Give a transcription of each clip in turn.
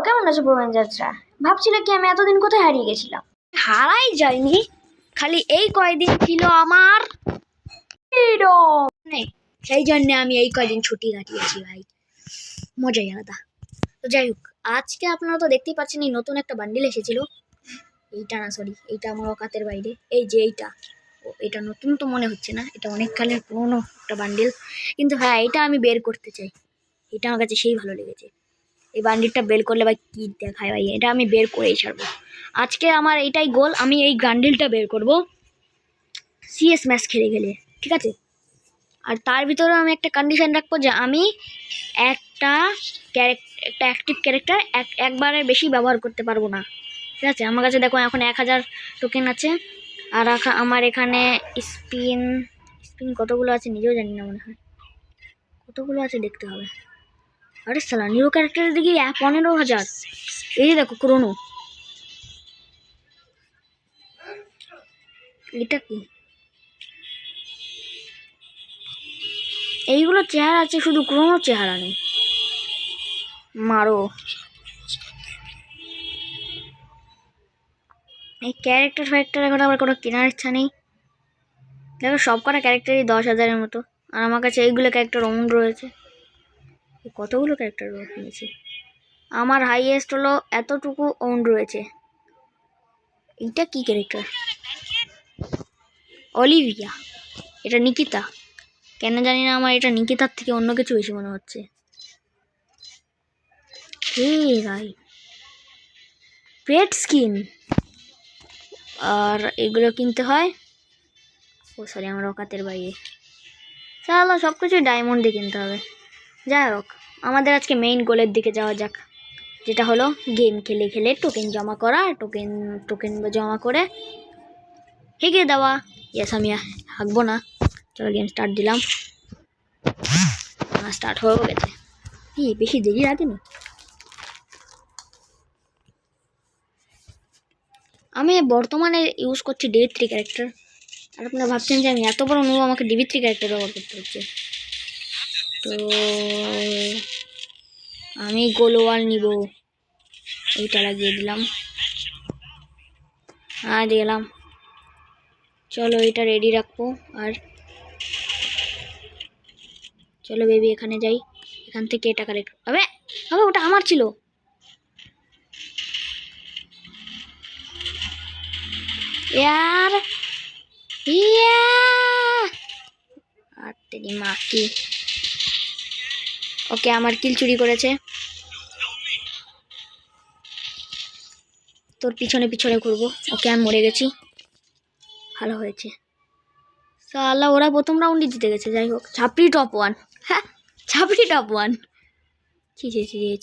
কেমন আছো প্রবীণ যাত্রা? ভাবছিলে কি আমি এতদিন কোথায় হারিয়ে গেছিলাম? হারাই যায়নি, খালি এই কয়দিন ছিল আমার freedom নেই, সেই জন্য আমি এই কয়দিন ছুটি কাটিয়েছি ভাই, মজাই আলাদা। তো যাই হোক, আজকে আপনারা তো দেখতেই পাচ্ছেন এই নতুন একটা বান্ডিল এসেছিল। এইটা না, সরি, এইটা আমার অকাতের বাইরে। এই যে এইটা, এটা নতুন তো মনে হচ্ছে না, এটা অনেক কালের পুরনো একটা বান্ডিল, কিন্তু হ্যাঁ এটা আমি বের করতে চাই। এটা আমার কাছে সেই ভালো লেগেছে। এই বান্ডিলটা বের করলে ভাই কি দেখায় ভাই, এটা আমি বের করেই ছাড়বো। আজকে আমার এটাই গোল, আমি এই বান্ডিলটা বের করব সিএস ম্যাচ খেলে গেলে, ঠিক আছে? আর তার ভিতরে আমি একটা কন্ডিশন রাখবো যে আমি একটা একটা অ্যাক্টিভ ক্যারেক্টার একবারে বেশি ব্যবহার করতে পারবো না, ঠিক আছে? আমার কাছে দেখো এখন 1000 টোকেন আছে, আর আমার এখানে স্পিন স্পিন কতগুলো আছে নিজেও জানি না, মনে হয় কতগুলো আছে দেখতে হবে। আরে সালা, নিউ ক্যারেক্টারের দিকে 15,000। এই দেখো ক্রোনো, এটা কি? এইগুলো চেহারা আছে, শুধু ক্রোনো চেহারা নেই। মারো এই ক্যারেক্টার এখন আমার কোনো কেনার ইচ্ছা নেই। দেখো সব কটা ক্যারেক্টারই 10,000-এর মতো, আর আমার কাছে এইগুলো ক্যারেক্টার ওন রয়েছে। কতগুলো ক্যারেক্টার কিনেছি, আমার হাইয়েস্ট হলো এতটুকু ওন রয়েছে। এইটা কি ক্যারেক্টার? অলিভিয়া, এটা নিকিতা। কেন জানি না, আমার এটা নিকিতার থেকে অন্য কিছু বেশি মনে হচ্ছে। ভাই, পেট স্কিন, আর এগুলো কিনতে হয়। ও সরি, আমার অকাতের বাইরে। চলো সব কিছু ডায়মন্ডে কিনতে হবে। যাই হোক, আমাদের আজকে মেইন গোলের দিকে যাওয়া যাক, যেটা হলো গেম খেলে খেলে টোকেন জমা করা, টোকেন জমা করে হেগে দেওয়া। ইয়েস, আমি হাঁকবো না। চলো গেম স্টার্ট দিলাম, স্টার্ট হয়ে গেছে। বেশি দেরি লাগেনি। আমি বর্তমানে ইউজ করছি DB3 ক্যারেক্টার, আর আপনারা ভাবছেন যে আমি এত বড় নেব, আমাকে DB3 ক্যারেক্টার ব্যবহার করতে হচ্ছে। তো আমি গোলওয়াল নিব, এইটা লাগিয়ে দিলাম, দিলাম। চলো এটা রেডি রাখবো, আর চলো বেবি এখানে যাই, এখান থেকে এটা কালেক্ট। আবে ওটা আমার ছিল। यार আর তেরি মা কি। ওকে, আমার কিল চুরি করেছে। তোর পিছনে পিছনে ঘুরবো। ওকে, আমি মরে গেছি, ভালো হয়েছে। সালা, ওরা প্রথম রাউন্ডে জিতে গেছে। যাই হোক, ছাপড়ি টপ 1। হ্যাঁ, ছাপড়ি টপ 1। ছি,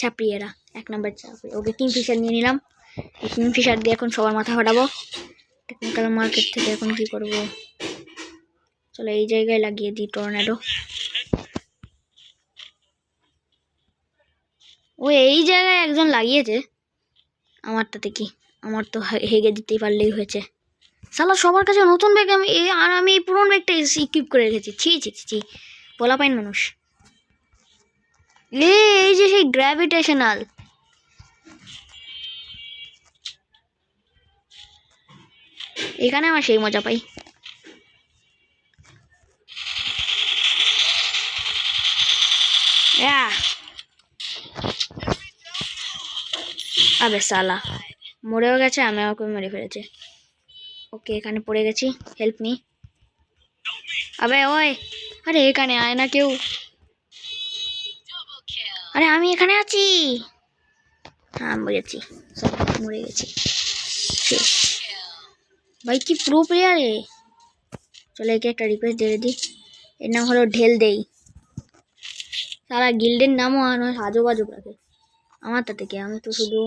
ছাপড়ি এরা, 1 নম্বর ছাপড়ি। ওকে, কিংফিশার নিয়ে নিলাম। এই কিংফিশার দিয়ে এখন সবার মাথা ফাটাবো। টেকনিক্যাল মার্কেট থেকে এখন কি করব? চলো এই জায়গায় লাগিয়ে দিই টর্নেডো। ও এই জায়গায় একজন লাগিয়েছে, আমারটাতে কি? আমার তো হেগে দিতেই পারলেই হয়েছে। সালা, সবার কাছে নতুন ব্যাগ, আর আমি এই পুরনো ব্যাগটা ইকুইপ করে রেখেছি। ছি, পোলাপাইন মানুষ। এই যে সেই গ্র্যাভিটেশনাল, এখানে আমার সেই মজা পাই। আবে সালা, মরেও গেছে, আমি আমাকে মেরে ফেলেছে। ওকে, এখানে পড়ে গেছি, হেল্প মি। আবে ওই, আরে এখানে আয় না কেউ। আরে আমি এখানে আছি। হ্যাঁ, বুঝেছি, মরে গেছি। ভাই কি প্রো প্লেয়ারে। চলো একে একটা রিকোয়েস্ট দিয়ে দিই। এর নাম হলো ঢেল দেই। সারা গিল্ডের নামও আজব আজব রাখে। আমার তাতে কি, আমি তো শুধু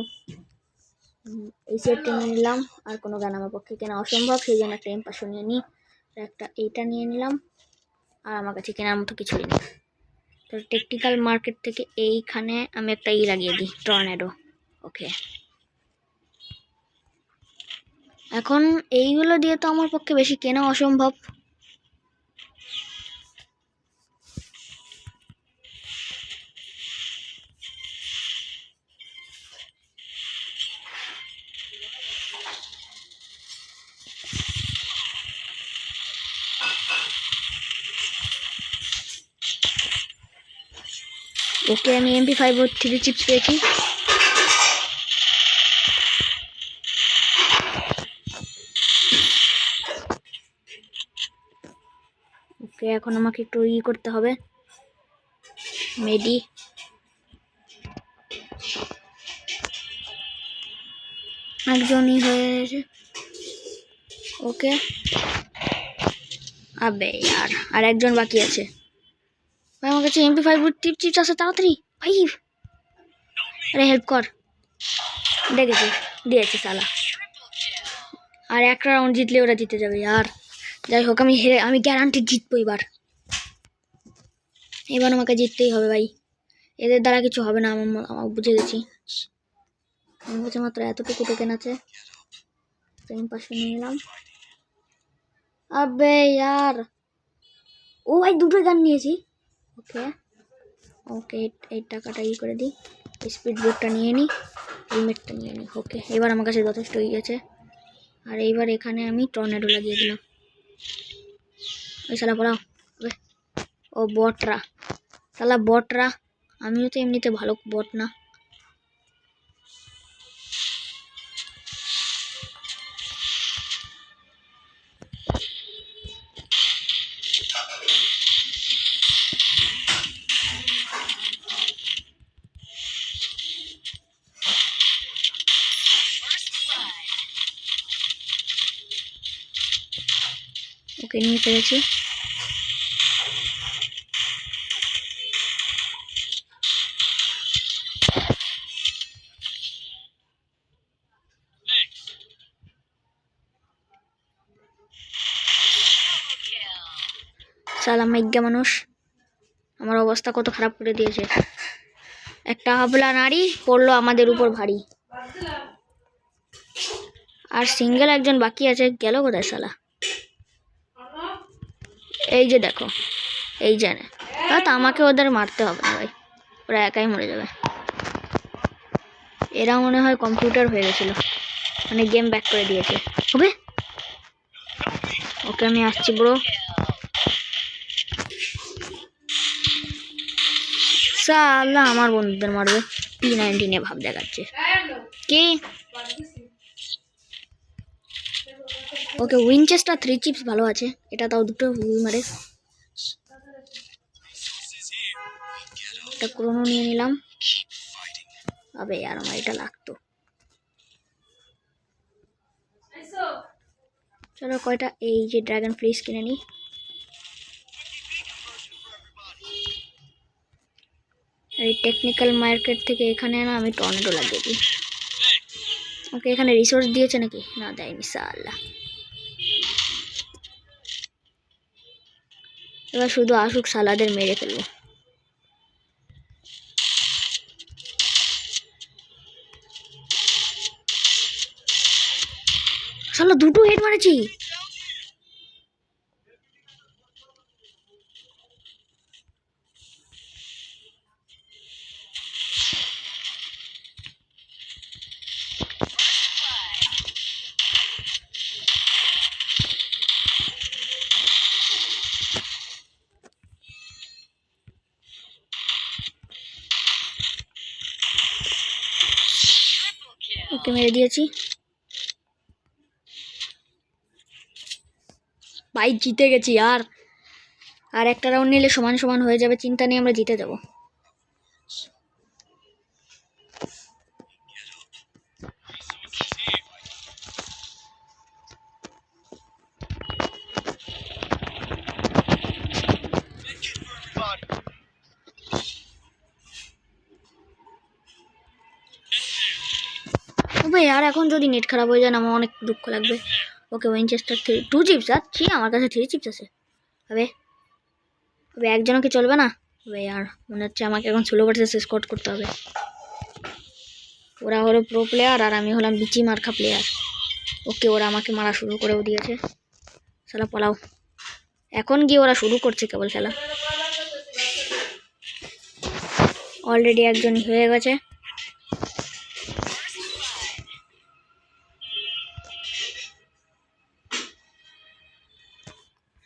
এই সেটটা নিয়ে নিলাম, আর কোনো গান আমার পক্ষে কেনা অসম্ভব, সেই জন্য একটা M500 নিয়ে নিই, একটা এইটা নিয়ে নিলাম, আর আমার কাছে কেনার মতো কিছুই নেই। তো টেকনিক্যাল মার্কেট থেকে এইখানে আমি একটা লাগিয়ে দিই, টর্নেডো। ওকে, এখন এইগুলো দিয়ে তো আমার পক্ষে বেশি কেনা অসম্ভব। ওকে আমি MP5 ও 3 চিপস পেয়েছি। ওকে এখন আমাকে একটু করতে হবে, মেডি। একজনই হয়ে গেছে। ওকে আবে यार আর একজন বাকি আছে ভাই। আমার কাছে MP5 চিপস আছে, তাড়াতাড়ি ভাই। আরে হেল্প কর। দেখেছি, দিয়েছে সালা। আর একটা রাউন্ড জিতলে ওরা জিতে যাবে यार। যাই হোক আমি গ্যারান্টি জিতবো এবার। এবার আমাকে জিততেই হবে ভাই, এদের দ্বারা কিছু হবে না। আমার বুঝে গেছি। আমার কাছে মাত্র এতটুকু টোকেন আছে, টাইম পাশে নিয়ে নিলাম। আবে यार ও ভাই দুটো গান নিয়েছি। ওকে ওকে এই টাকাটা করে দিই, স্পিড বোটটা নিয়ে নিই, হেলমেটটা নিয়ে নিই। ওকে এবার আমার কাছে যথেষ্ট হয়ে গেছে। আর এইবার এখানে আমি টর্নেডো লাগিয়ে দিলাম। ওই শালা পড়াও। ও বটরা, শালা বটরা। আমিও তো এমনিতে ভালো বট না। ওকে নিয়ে ফেলেছি। শালা মেঘা মানুষ আমার অবস্থা কত খারাপ করে দিয়েছে। একটা হাবলা নারী পড়লো আমাদের উপর ভারী। আর সিঙ্গেল একজন বাকি আছে, গেল কোথায় শালা? এই যে দেখো, এই জানে তো আমাকে ওদের মারতে হবে না ভাই, ওরা একাই মরে যাবে। এরা মনে হয় কম্পিউটার হয়ে গেছিল, মানে গেম ব্যাক করে দিয়েছে। হবে ওকে আমি আসছি ব্রো। শালা আমার বন্ধুদের মারবে, P90 ভাব দেখাচ্ছে কি? ওকে উইনচেস্টার 3 চিপস ভালো আছে, এটা তাও দুটো মারে। একটা ক্রোনো নিয়ে নিলাম। আবে यार আমার এটা লাগতো। চলো কয়টা এই যে ড্রাগন ফ্লিস কিনে নিই। এই টেকনিক্যাল মার্কেট থেকে এখানে না আমি টর্নেডো লাগিয়ে দিই। ওকে এখানে রিসোর্স দিয়েছে নাকি? না দেয়নি শালা। এবার শুধু আসুক সালাদের মেরে ফেলবো। শালা দুটো হেড মারেছি। ওকে মেরে দিয়েছি ভাই, জিতে গেছি। আর একটা রাউন্ড নিলে সমান সমান হয়ে যাবে, চিন্তা নেই, আমরা জিতে যাব। ভাই আর এখন যদি নেট খারাপ হয়ে যায় না, আমার অনেক দুঃখ লাগবে। ওকে উইনচেস্টার 2 চিপস আছে, আমার কাছে 3 চিপস আছে। হবে একজনও কি চলবে না? ভাই আর মনে হচ্ছে আমাকে এখন সোলো ভার্সেস স্কোয়াড করতে হবে। ওরা হলো প্রো প্লেয়ার আর আমি হলাম বিচি মার্কা প্লেয়ার। ওকে ওরা আমাকে মারা শুরু করেও দিয়েছে। শালা পালাও, এখন গিয়ে ওরা শুরু করছে কেবল খেলা। অলরেডি একজন হয়ে গেছে।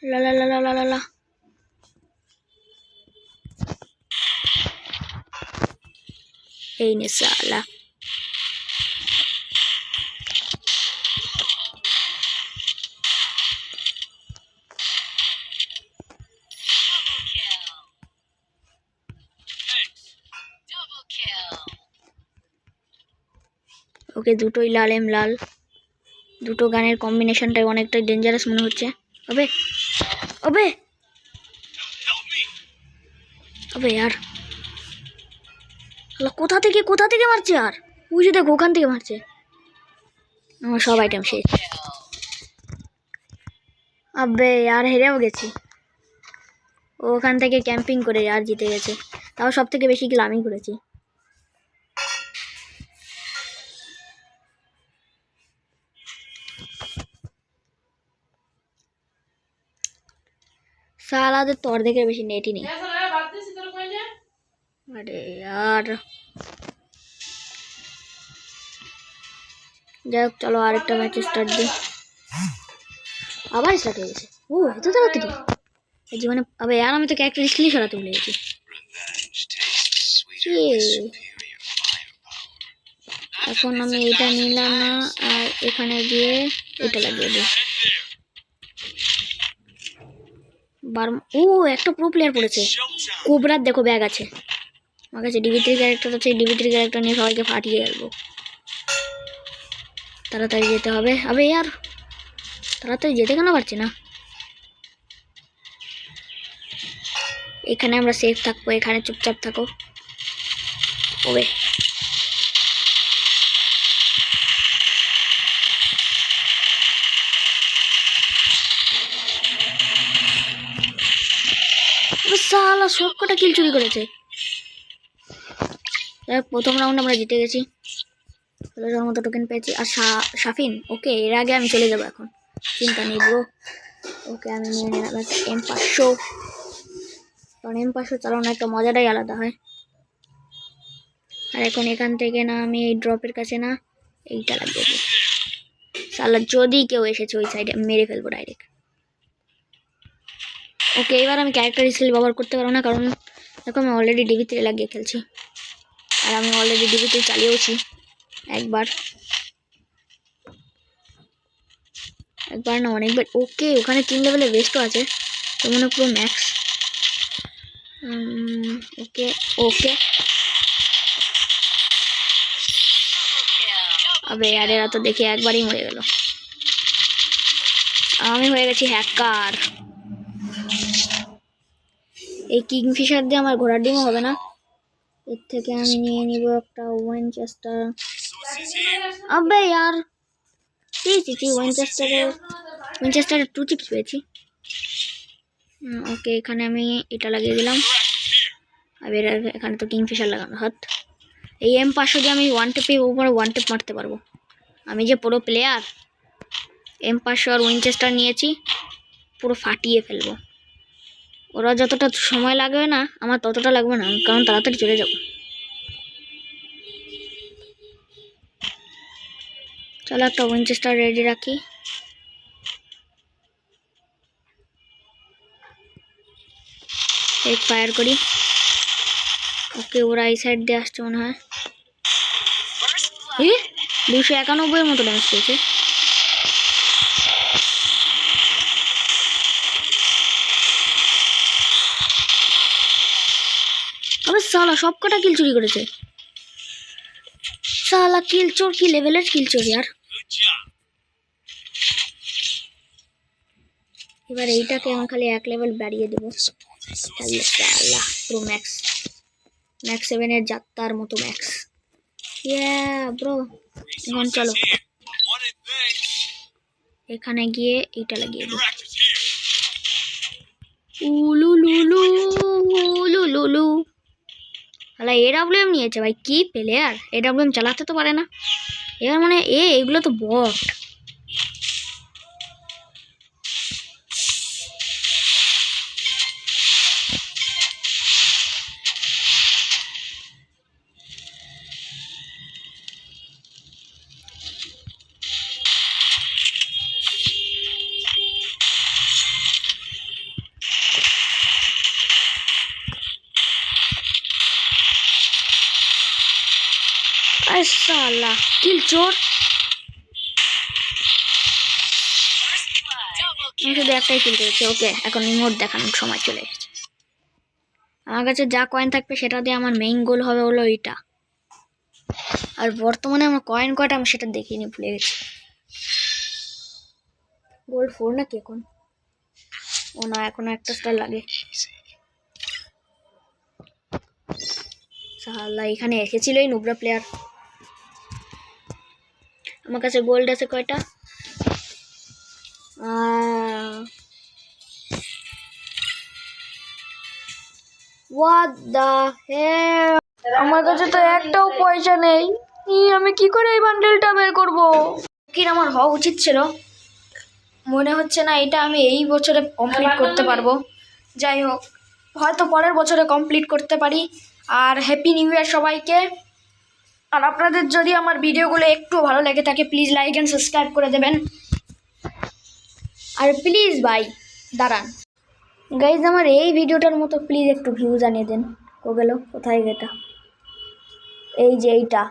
লা লা লা লা লা লা। এই নে সালা। ওকে দুটোই লাল লাল, দুটো গানের কম্বিনেশনটাই অনেকটাই ডেঞ্জারাস মনে হচ্ছে। अबे अबे अबे यार কোথা থেকে মারছে? আর ওই যে দেখ ওখান থেকে মারছে। আমার সব আইটেম শেষ। আবে यार হেরেও গেছি। ওখান থেকে ক্যাম্পিং করে আর জিতে গেছে, তাও সব থেকে বেশি কিল আমি করেছি। সালাদের তো অর্ধেকের বেশি নেটই নেই। আরে यार যাই হোক চলো আরেকটা ম্যাচ স্টার্ট দিই। আবার স্টার্ট হয়ে গেছে। ও এত তাড়াতাড়ি এই জীবনে। আবে यार আমি তো ক্যারেক্টার স্কিলই সরাতে ভুলে গেছি। এখন আমি এটা নিলাম না, আর এখানে গিয়ে এটা লাগিয়ে দিই। ও একটা প্রো প্লেয়ার পড়েছে। কোবরার দেখো ব্যাগ আছে আমার কাছে, ডিবি3 ক্যারেক্টার আছে। ডিবি3 ক্যারেক্টার নিয়ে সবাইকে ফাটিয়ে ফেলবো। তাড়াতাড়ি যেতে হবে। আবে यार তাড়াতাড়ি যেতে কেন পারছি না? এখানে আমরা সেফ থাকবো, এখানে চুপচাপ থাকো। ওবে সালা সব কটা কিল চুরি করেছে। প্রথম রাউন্ড আমরা জিতে গেছি, চলে যাওয়ার মতো টোকেন পেয়েছি। আর শাফিন ওকে, এর আগে আমি চলে যাবো এখন, চিন্তা নেই ব্রো। ওকে আমি নিয়ে নিলাম একটা M500, কারণ M500 চালানো একটা মজাটাই আলাদা হয়। আর এখন এখান থেকে না আমি এই ড্রপের কাছে না এইটা লাগিয়ে দিই। সালা যদি কেউ এসেছে ওই সাইডে মেরে ফেলবো ডাইরেক্ট। ওকে এবার আমি ক্যারেক্টার স্কিল ব্যবহার করতে পারবো না, কারণ দেখো আমি অলরেডি ডিবি3 লাগিয়ে খেলছি, আর আমি অলরেডি ডিবি3 চালিয়েওছি একবার না অনেকবার। ওকে ওখানে 3 লেভেলের বেস্টও আছে, তো মনে পুরো ম্যাক্স। ওকে ওকে আবে यार এরা তো দেখে একবারই মরে গেল। আমি হয়ে গেছি হ্যাকার। এই কিংফিশার দিয়ে আমার ঘোড়ার ডিমও হবে না। এর থেকে আমি নিয়ে নিব একটা উইনচেস্টার। আবে यार উইনচেস্টারের 2 চিপস পেয়েছি। ওকে এখানে আমি এটা লাগিয়ে দিলাম। আর এখানে তো কিংফিশার লাগানো হাত। এই M500 দিয়ে আমি ওয়ান টেপে উপরে ওয়ান টেপ মারতে পারবো। আমি যে পুরো প্লেয়ার। M500 আর উইনচেস্টার নিয়েছি, পুরো ফাটিয়ে ফেলবো। ওরা যতটা সময় লাগবে না আমার ততটা লাগবে না, কারণ তাড়াতাড়ি চলে যাব। চলো একটা উইনচেস্টার রেডি রাখি। এক ফায়ার করি। ওকে ওরা এই সাইড দিয়ে আসছে মনে হয়। 291 এর মতো ড্যামেজ পেয়েছে। আবে সালা সব কটা কিল চুরি করেছে। সালা কিল চোর, কি লেভেলের কিল চোর यार। এবার এইটাকে আমি খালি 1 লেভেল বাড়িয়ে দেবো। সালা প্রো ম্যাক্স 7 এর যাত্রার মতো ম্যাক্স। ব্রো এখন চলো এখানে গিয়ে এইটা লাগিয়ে দিই। উলুলুলু আলা AWM নিয়েছে ভাই, কি প্লেয়ার। AWM চালাতে তো পারে না এবার, মানে এগুলো তো বট। আরে সালা কিল চোর। আমি শুধু একটাই কিল করেছি। ওকে, এখন ইমোট দেখানোর সময় চলে এসেছে। আমার কাছে যা কয়েন থাকবে সেটা দিয়ে আমার মেইন গোল হবে হলো এইটা। আর বর্তমানে আমার কয়েন কয়টা আমি সেটা দেখিনি, ভুলে গেছি। গোল্ড 4 নাকি এখন? ও না, এখনো একটা স্টার লাগে। সালা এখানে এসেছিল এই নুবরা প্লেয়ার। আমার কাছে গোল্ড আছে কয়টা? হোয়াট দ্য হেল, আমার কাছে তো একটাও পয়সা নেই। আমি কি করে এই বান্ডেলটা বের করব? কি আমার হওয়া উচিত ছিল। মনে হচ্ছে না এটা আমি এই বছরে কমপ্লিট করতে পারবো। যাই হোক, হয়তো পরের বছরে কমপ্লিট করতে পারি। আর হ্যাপি নিউ ইয়ার সবাইকে। আর আপনাদের যদি আমার ভিডিওগুলো একটু ভালো লেগে থাকে প্লিজ লাইক অ্যান্ড সাবস্ক্রাইব করে দেবেন। আর প্লিজ ভাই দাঁড়ান গাইজ, আমার এই ভিডিওটার মতো প্লিজ একটু ভিউ জানিয়ে দেন। কোথায় এটা? এই যে এইটা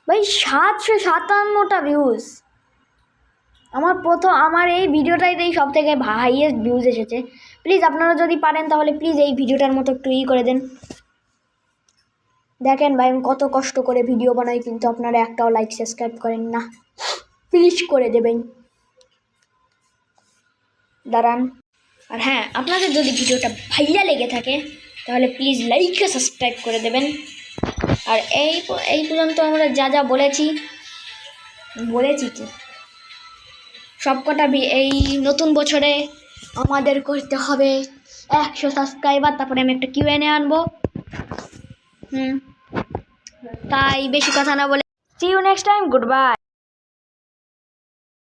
ভাই, 757টা ভিউজ। আমার এই ভিডিওটাইতেই সব থেকে হাইয়েস্ট ভিউজ এসেছে। প্লিজ আপনারা যদি পারেন তাহলে প্লিজ এই ভিডিওটার মতো একটু করে দেন। দেখেন ভাই আমি কত কষ্ট করে ভিডিও বানাই, কিন্তু আপনারা একটাও লাইক সাবস্ক্রাইব করেন না। প্লিজ করে দেবেন, দাঁড়ান। আর হ্যাঁ, আপনাদের যদি ভিডিওটা ভাইয়া লেগে থাকে তাহলে প্লিজ লাইক আর সাবস্ক্রাইব করে দেবেন। আর এই পর্যন্ত আমরা যা যা বলেছি কি সবকটা এই নতুন বছরে আমাদের করতে হবে 100 সাবস্ক্রাইবার, তারপরে আমি একটা Q&A আনবো। তাই বেশি কথা না বলে, see you next time, goodbye.